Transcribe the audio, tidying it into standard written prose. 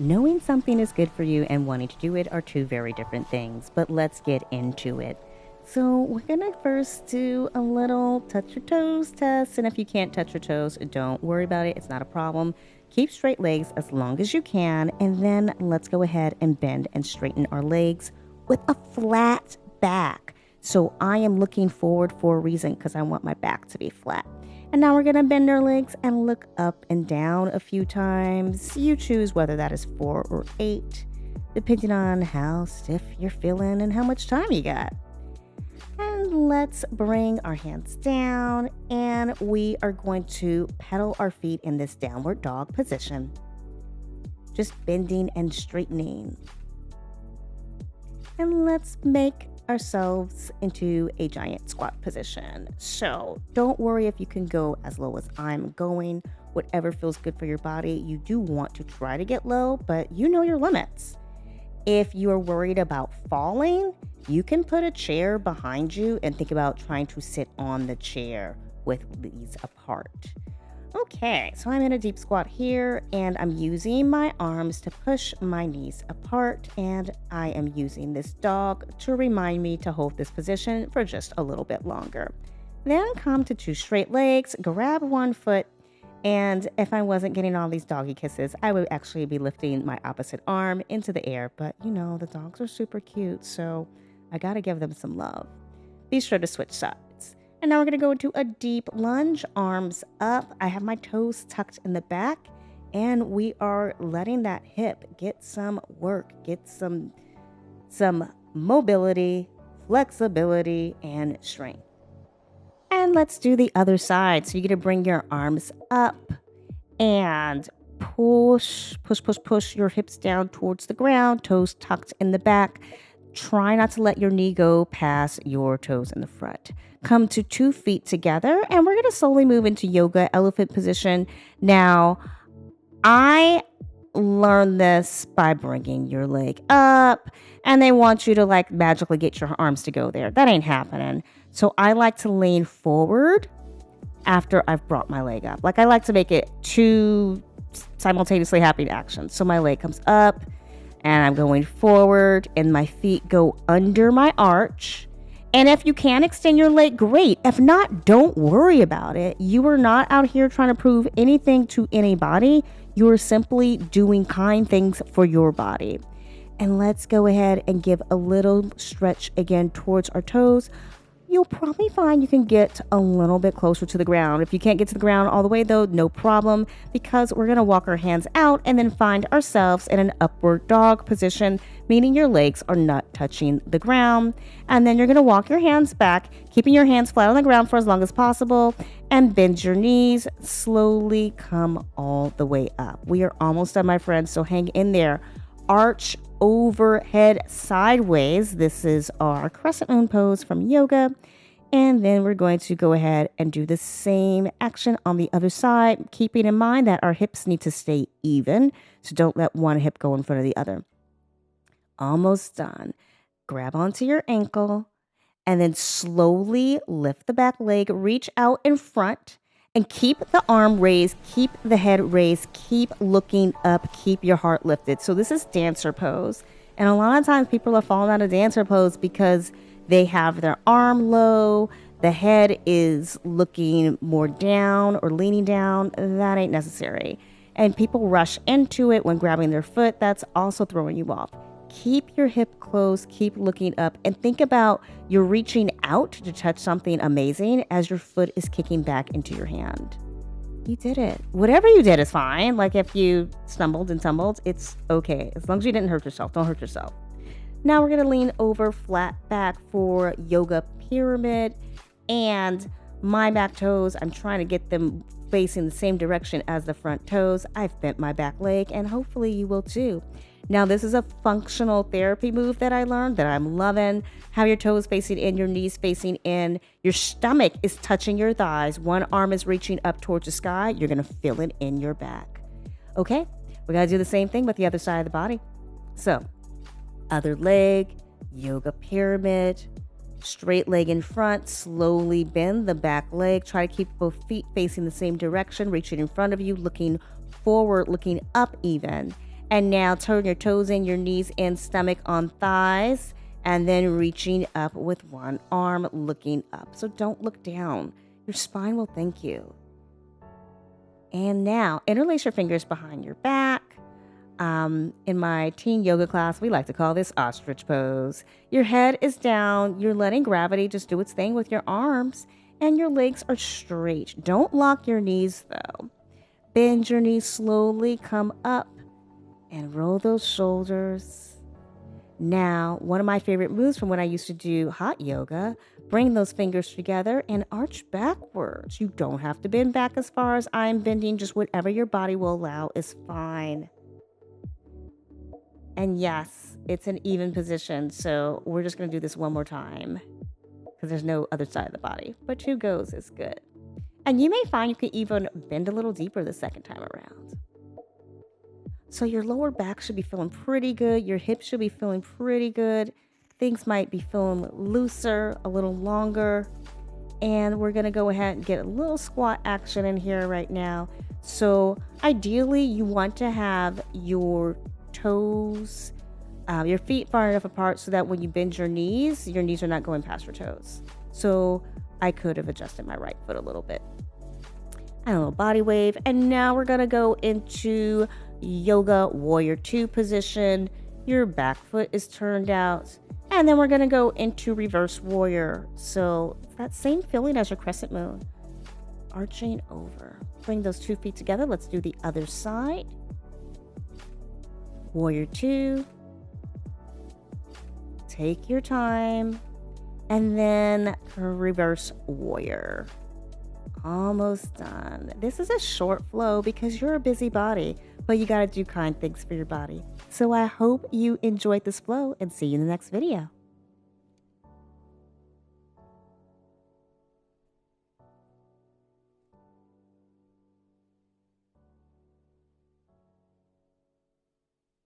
Knowing something is good for you and wanting to do it are two very different things, but let's get into it. So, we're gonna first do a little touch your toes test. And if you can't touch your toes, don't worry about it. It's not a problem. Keep straight legs as long as you can. And then let's go ahead and bend and straighten our legs with a flat back. So, I am looking forward for a reason because I want my back to be flat. And now we're going to bend our legs and look up and down a few times. You choose whether that is 4 or 8, depending on how stiff you're feeling and how much time you got. And let's bring our hands down, and we are going to pedal our feet in this downward dog position. Just bending and straightening. And let's make ourselves into a giant squat position. So don't worry if you can go as low as I'm going. Whatever feels good for your body. You do want to try to get low, but you know your limits. If you are worried about falling, you can put a chair behind you and think about trying to sit on the chair with knees apart. Okay, so I'm in a deep squat here, and I'm using my arms to push my knees apart, and I am using this dog to remind me to hold this position for just a little bit longer. Then come to 2 straight legs, grab one foot, and if I wasn't getting all these doggy kisses, I would actually be lifting my opposite arm into the air, but you know, the dogs are super cute, so I gotta give them some love. Be sure to switch sides. And now we're going to go into a deep lunge, arms up. I have my toes tucked in the back, and we are letting that hip get some work, get some mobility, flexibility, and strength. And let's do the other side. So you're going to bring your arms up and push your hips down towards the ground, toes tucked in the back. Try not to let your knee go past your toes in the front. Come to 2 feet together, and we're going to slowly move into yoga elephant position. Now, I learned this by bringing your leg up, and they want you to like magically get your arms to go there. That ain't happening. So I like to lean forward after I've brought my leg up. Like I like to make it 2 simultaneously happening actions. So my leg comes up, and I'm going forward, and my feet go under my arch. And if you can extend your leg, great. If not, don't worry about it. You are not out here trying to prove anything to anybody. You are simply doing kind things for your body. And let's go ahead and give a little stretch again towards our toes. You'll probably find you can get a little bit closer to the ground. If you can't get to the ground all the way though, no problem, because we're gonna walk our hands out and then find ourselves in an upward dog position, meaning your legs are not touching the ground. And then you're gonna walk your hands back, keeping your hands flat on the ground for as long as possible, and bend your knees, slowly come all the way up. We are almost done, my friends, so hang in there. Arch overhead sideways. This is our crescent moon pose from yoga. And then we're going to go ahead and do the same action on the other side, keeping in mind that our hips need to stay even. So don't let one hip go in front of the other. Almost done. Grab onto your ankle and then slowly lift the back leg, reach out in front. And keep the arm raised, keep the head raised, keep looking up, keep your heart lifted. So this is dancer pose. And a lot of times people are falling out of dancer pose because they have their arm low, the head is looking more down or leaning down. That ain't necessary. And people rush into it when grabbing their foot. That's also throwing you off. Keep your hip closed, keep looking up, and think about you're reaching out to touch something amazing as your foot is kicking back into your hand. You did it. Whatever you did is fine. Like if you stumbled and tumbled, it's okay. As long as you didn't hurt yourself, don't hurt yourself. Now we're going to lean over flat back for yoga pyramid. And my back toes, I'm trying to get them facing the same direction as the front toes. I've bent my back leg, and hopefully you will too. Now, this is a functional therapy move that I learned that I'm loving. Have your toes facing in, your knees facing in. Your stomach is touching your thighs. One arm is reaching up towards the sky. You're going to feel it in your back. Okay, we got to do the same thing with the other side of the body. So, other leg, yoga pyramid, straight leg in front, slowly bend the back leg. Try to keep both feet facing the same direction, reaching in front of you, looking forward, looking up even. And now turn your toes in, your knees in, stomach on thighs, and then reaching up with one arm, looking up. So don't look down. Your spine will thank you. And now interlace your fingers behind your back. In my teen yoga class, we like to call this ostrich pose. Your head is down. You're letting gravity just do its thing with your arms, and your legs are straight. Don't lock your knees though. Bend your knees slowly, come up, and roll those shoulders. Now, one of my favorite moves from when I used to do hot yoga, bring those fingers together and arch backwards. You don't have to bend back as far as I'm bending. Just whatever your body will allow is fine. And yes, it's an even position, so we're just going to do this one more time because there's no other side of the body, but 2 goes is good. And you may find you can even bend a little deeper the second time around. So your lower back should be feeling pretty good. Your hips should be feeling pretty good. Things might be feeling looser, a little longer. And we're going to go ahead and get a little squat action in here right now. So ideally, you want to have your toes, your feet far enough apart so that when you bend your knees are not going past your toes. So I could have adjusted my right foot a little bit. And a little body wave. And now we're going to go into Yoga Warrior 2 position. Your back foot is turned out. And then we're going to go into Reverse Warrior. So that same feeling as your Crescent Moon. Arching over. Bring those 2 feet together. Let's do the other side. Warrior 2. Take your time. And then Reverse Warrior. Almost done. This is a short flow because you're a busy body, but you got to do kind things for your body. So I hope you enjoyed this flow and see you in the next video.